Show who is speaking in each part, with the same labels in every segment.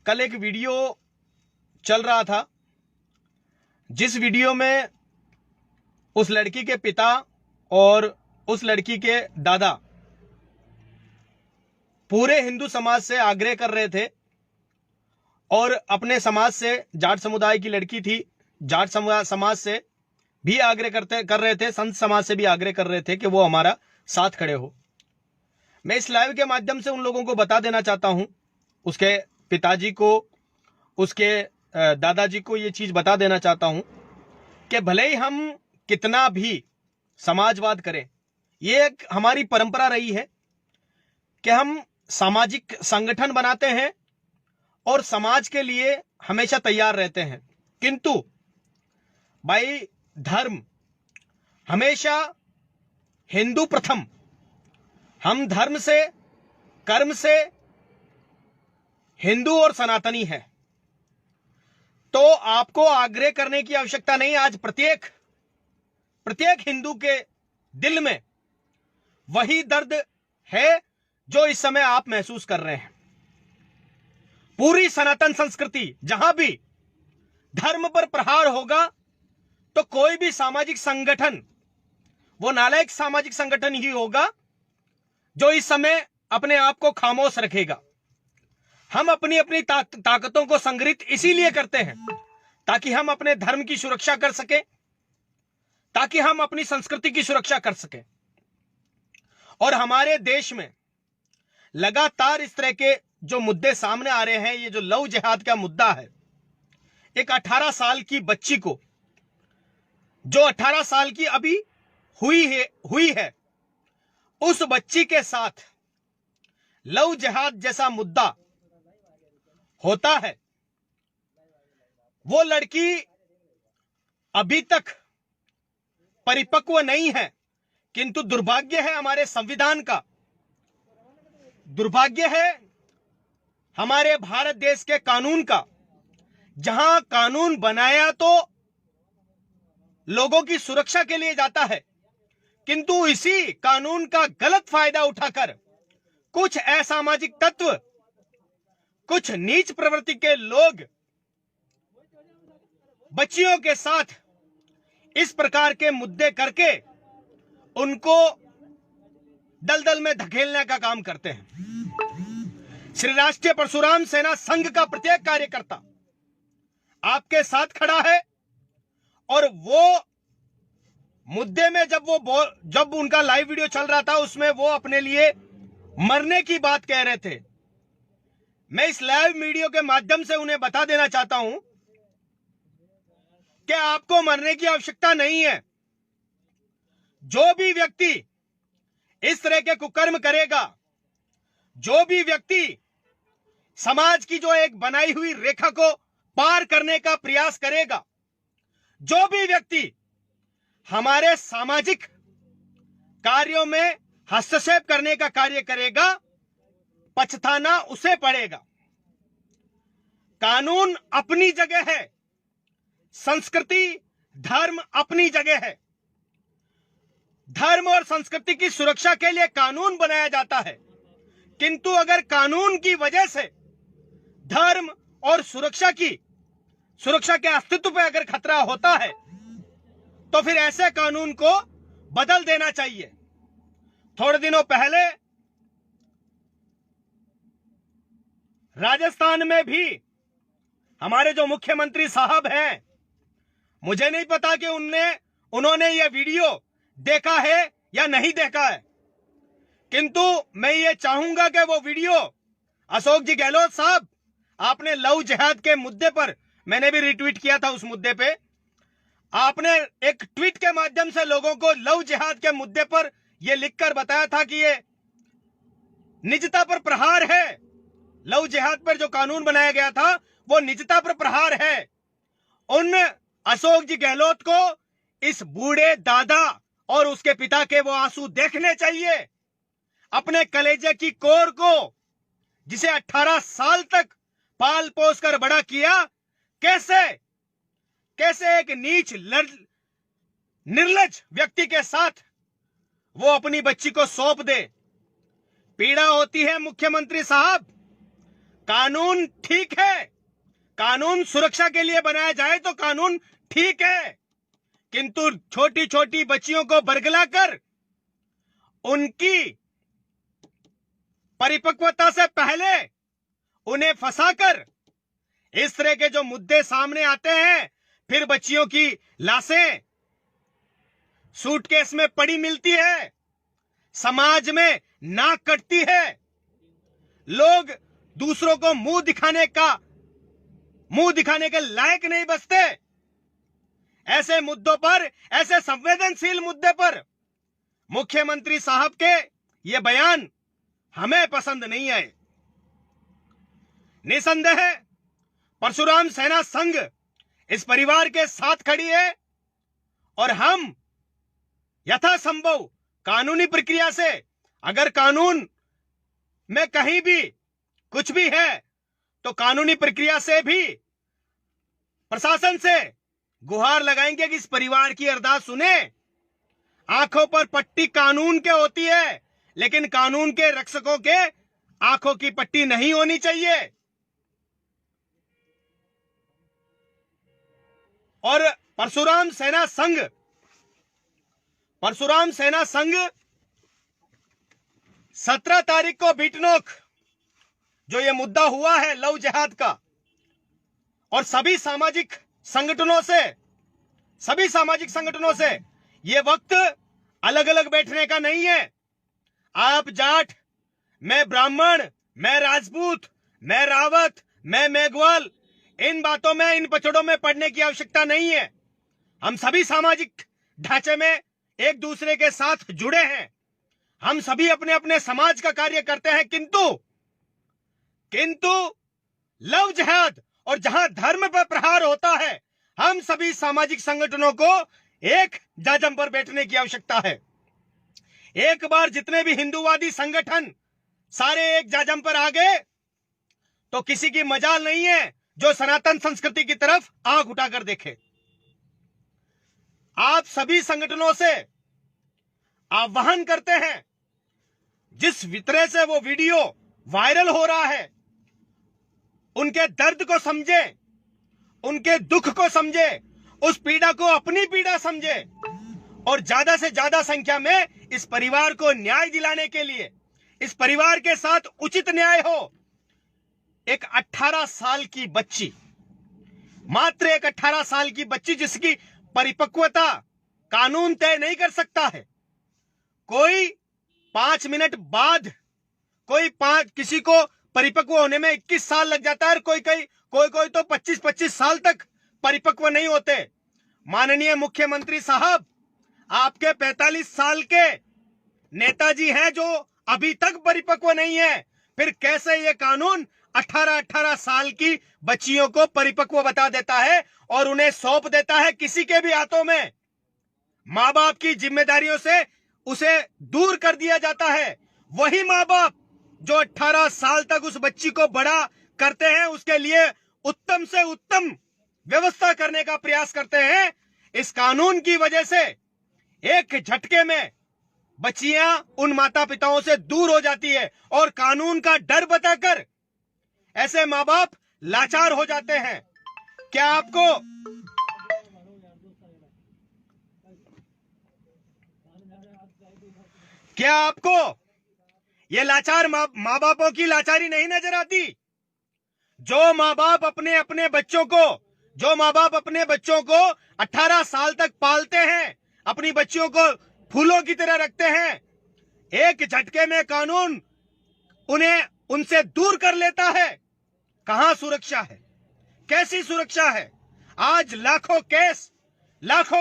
Speaker 1: कल एक वीडियो चल रहा था, जिस वीडियो में उस लड़की के पिता और उस लड़की के दादा पूरे हिंदू समाज से आग्रह कर रहे थे और अपने समाज से, जाट समुदाय की लड़की थी, जाट समाज से भी आग्रह कर रहे थे, संत समाज से भी आग्रह कर रहे थे कि वो हमारा साथ खड़े हो। मैं इस लाइव के माध्यम से उन लोगों को बता देना चाहता हूं, उसके पिताजी को, उसके दादाजी को ये चीज बता देना चाहता हूं कि भले ही हम कितना भी समाजवाद करें, ये एक हमारी परंपरा रही है कि हम सामाजिक संगठन बनाते हैं और समाज के लिए हमेशा तैयार रहते हैं, किंतु भाई धर्म हमेशा हिंदू प्रथम। हम धर्म से, कर्म से हिंदू और सनातनी है, तो आपको आग्रह करने की आवश्यकता नहीं। आज प्रत्येक हिंदू के दिल में वही दर्द है जो इस समय आप महसूस कर रहे हैं। पूरी सनातन संस्कृति, जहां भी धर्म पर प्रहार होगा तो कोई भी सामाजिक संगठन वो नालायक सामाजिक संगठन ही होगा जो इस समय अपने आप को खामोश रखेगा। हम अपनी अपनी ताकतों को संग्रहित इसीलिए करते हैं ताकि हम अपने धर्म की सुरक्षा कर सके, ताकि हम अपनी संस्कृति की सुरक्षा कर सके। और हमारे देश में लगातार इस तरह के जो मुद्दे सामने आ रहे हैं, ये जो लव जिहाद का मुद्दा है, एक 18 साल की बच्ची को, जो 18 साल की अभी हुई है, उस बच्ची के साथ लव जिहाद जैसा मुद्दा होता है। वो लड़की अभी तक परिपक्व नहीं है, किंतु दुर्भाग्य है हमारे संविधान का, दुर्भाग्य है हमारे भारत देश के कानून का, जहां कानून बनाया तो लोगों की सुरक्षा के लिए जाता है, किंतु इसी कानून का गलत फायदा उठाकर कुछ असामाजिक तत्व, कुछ नीच प्रवृत्ति के लोग बच्चियों के साथ इस प्रकार के मुद्दे करके उनको दलदल में धकेलने का काम करते हैं। श्री राष्ट्रीय परशुराम सेना संघ का प्रत्येक कार्यकर्ता आपके साथ खड़ा है और वो मुद्दे में जब उनका लाइव वीडियो चल रहा था, उसमें वो अपने लिए मरने की बात कह रहे थे। मैं इस लाइव वीडियो के माध्यम से उन्हें बता देना चाहता हूं कि आपको मरने की आवश्यकता नहीं है। जो भी व्यक्ति इस तरह के कुकर्म करेगा, जो भी व्यक्ति समाज की जो एक बनाई हुई रेखा को पार करने का प्रयास करेगा, जो भी व्यक्ति हमारे सामाजिक कार्यों में हस्तक्षेप करने का कार्य करेगा, पछताना उसे पड़ेगा। कानून अपनी जगह है, संस्कृति, धर्म अपनी जगह है। धर्म और संस्कृति की सुरक्षा के लिए कानून बनाया जाता है, किंतु अगर कानून की वजह से धर्म और सुरक्षा के अस्तित्व पर अगर खतरा होता है तो फिर ऐसे कानून को बदल देना चाहिए। थोड़े दिनों पहले राजस्थान में भी हमारे जो मुख्यमंत्री साहब हैं, मुझे नहीं पता कि उन्होंने यह वीडियो देखा है या नहीं देखा है, किंतु मैं ये चाहूंगा कि वो वीडियो, अशोक जी गहलोत साहब, आपने लव जिहाद के मुद्दे पर, मैंने भी रिट्वीट किया था उस मुद्दे पे, आपने एक ट्वीट के माध्यम से लोगों को लव जिहाद के मुद्दे पर यह लिखकर बताया था कि ये निजता पर प्रहार है। लव जिहाद पर जो कानून बनाया गया था वो निजता पर प्रहार है। उन अशोक जी गहलोत को इस बूढ़े दादा और उसके पिता के वो आंसू देखने चाहिए। अपने कलेजे की कोर को, जिसे 18 साल तक पाल पोस कर बड़ा किया, कैसे एक नीच निर्लज व्यक्ति के साथ वो अपनी बच्ची को सौंप दे। पीड़ा होती है मुख्यमंत्री साहब, कानून ठीक है, कानून सुरक्षा के लिए बनाया जाए तो कानून ठीक है, किंतु छोटी छोटी बच्चियों को बरगलाकर उनकी परिपक्वता से पहले उन्हें फंसाकर इस तरह के जो मुद्दे सामने आते हैं, फिर बच्चियों की लाशें सूटकेस में पड़ी मिलती है, समाज में नाक कटती है, लोग दूसरों को मुंह दिखाने के लायक नहीं बचते। ऐसे मुद्दों पर, ऐसे संवेदनशील मुद्दे पर मुख्यमंत्री साहब के ये बयान हमें पसंद नहीं आए। निसंदेह परशुराम सेना संघ इस परिवार के साथ खड़ी है और हम यथासंभव कानूनी प्रक्रिया से, अगर कानून में कहीं भी कुछ भी है तो कानूनी प्रक्रिया से भी प्रशासन से गुहार लगाएंगे कि इस परिवार की अरदास सुने। आंखों पर पट्टी कानून के होती है, लेकिन कानून के रक्षकों के आंखों की पट्टी नहीं होनी चाहिए। और परशुराम सेना संघ 17 तारीख को बीटनोक जो ये मुद्दा हुआ है लव जिहाद का, और सभी सामाजिक संगठनों से ये वक्त अलग अलग बैठने का नहीं है। आप जाट, मैं ब्राह्मण, मैं राजपूत, मैं रावत, मैं मेघवाल, इन बातों में, इन पचड़ों में पड़ने की आवश्यकता नहीं है। हम सभी सामाजिक ढांचे में एक दूसरे के साथ जुड़े हैं, हम सभी अपने अपने समाज का कार्य करते हैं, किंतु लव जिहाद और जहां धर्म पर प्रहार होता है, हम सभी सामाजिक संगठनों को एक जाजम पर बैठने की आवश्यकता है। एक बार जितने भी हिंदूवादी संगठन सारे एक जाजम पर आ गए तो किसी की मजाल नहीं है जो सनातन संस्कृति की तरफ आंख उठाकर देखे। आप सभी संगठनों से आह्वान करते हैं, जिस तरह से वो वीडियो वायरल हो रहा है, उनके दर्द को समझे, उनके दुख को समझे, उस पीड़ा को अपनी पीड़ा समझे और ज्यादा से ज्यादा संख्या में इस परिवार को न्याय दिलाने के लिए, इस परिवार के साथ उचित न्याय हो। एक 18 साल की बच्ची, मात्र एक 18 साल की बच्ची जिसकी परिपक्वता कानून तय नहीं कर सकता है। कोई 5 मिनट बाद, किसी को परिपक्व होने में 21 साल लग जाता है, कोई तो 25-25 साल तक परिपक्व नहीं होते। माननीय मुख्यमंत्री साहब, आपके 45 साल के नेताजी हैं जो अभी तक परिपक्व नहीं है, फिर कैसे ये कानून 18 साल की बच्चियों को परिपक्व बता देता है और उन्हें सौंप देता है किसी के भी हाथों में। माँ बाप की जिम्मेदारियों से उसे दूर कर दिया जाता है। वही माँ बाप जो 18 साल तक उस बच्ची को बड़ा करते हैं, उसके लिए उत्तम से उत्तम व्यवस्था करने का प्रयास करते हैं, इस कानून की वजह से एक झटके में बच्चियां उन माता पिताओं से दूर हो जाती है और कानून का डर बताकर ऐसे माँ बाप लाचार हो जाते हैं। क्या आपको ये लाचार माँ बापों की लाचारी नहीं नजर आती? जो माँ बाप अपने बच्चों को 18 साल तक पालते हैं, अपनी बच्चियों को फूलों की तरह रखते हैं, एक झटके में कानून उन्हें उनसे दूर कर लेता है। कहां सुरक्षा है? कैसी सुरक्षा है? आज लाखों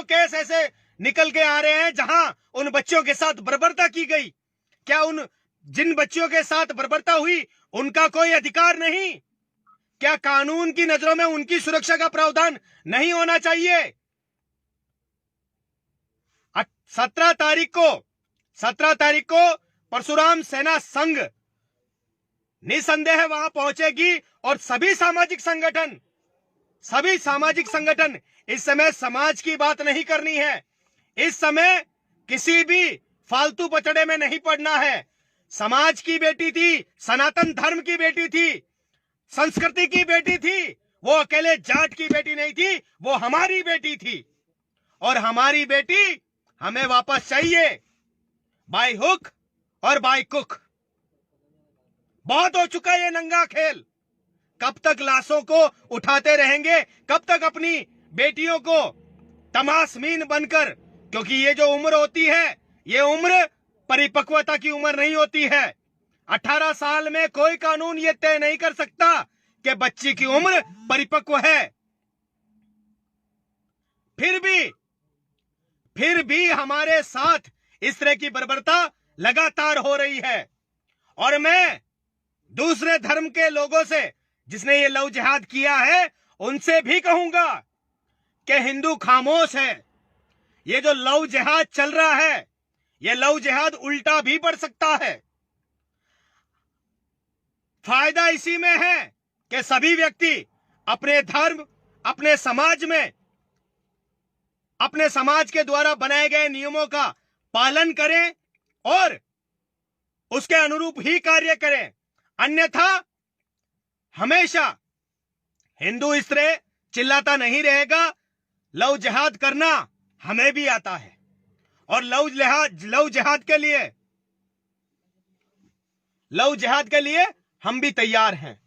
Speaker 1: केस ऐसे निकल के आ रहे हैं जहां उन बच्चों के साथ बर्बरता की गई। क्या जिन बच्चियों के साथ बर्बरता हुई उनका कोई अधिकार नहीं? क्या कानून की नजरों में उनकी सुरक्षा का प्रावधान नहीं होना चाहिए? 17 तारीख को परशुराम सेना संघ निसंदेह वहां पहुंचेगी और सभी सामाजिक संगठन इस समय समाज की बात नहीं करनी है, इस समय किसी भी फालतू पचड़े में नहीं पड़ना है। समाज की बेटी थी, सनातन धर्म की बेटी थी, संस्कृति की बेटी थी, वो अकेले जाट की बेटी नहीं थी, वो हमारी बेटी थी। और हमारी बेटी हमें वापस चाहिए, बाय हुक और बाय कुक। बहुत हो चुका ये नंगा खेल। कब तक लाशों को उठाते रहेंगे? कब तक अपनी बेटियों को तमाशमीन बनकर, क्योंकि ये जो उम्र होती है, ये उम्र परिपक्वता की उम्र नहीं होती है। 18 साल में कोई कानून ये तय नहीं कर सकता कि बच्ची की उम्र परिपक्व है। फिर भी हमारे साथ इस तरह की बर्बरता लगातार हो रही है। और मैं दूसरे धर्म के लोगों से, जिसने ये लव जिहाद किया है, उनसे भी कहूंगा कि हिंदू खामोश है। ये जो लव जिहाद चल रहा है, ये लव जिहाद उल्टा भी बढ़ सकता है। फायदा इसी में है कि सभी व्यक्ति अपने धर्म, अपने समाज में, अपने समाज के द्वारा बनाए गए नियमों का पालन करें और उसके अनुरूप ही कार्य करें। अन्यथा हमेशा हिंदू इस तरह चिल्लाता नहीं रहेगा। लव जिहाद करना हमें भी आता है और लव जिहाद के लिए हम भी तैयार हैं।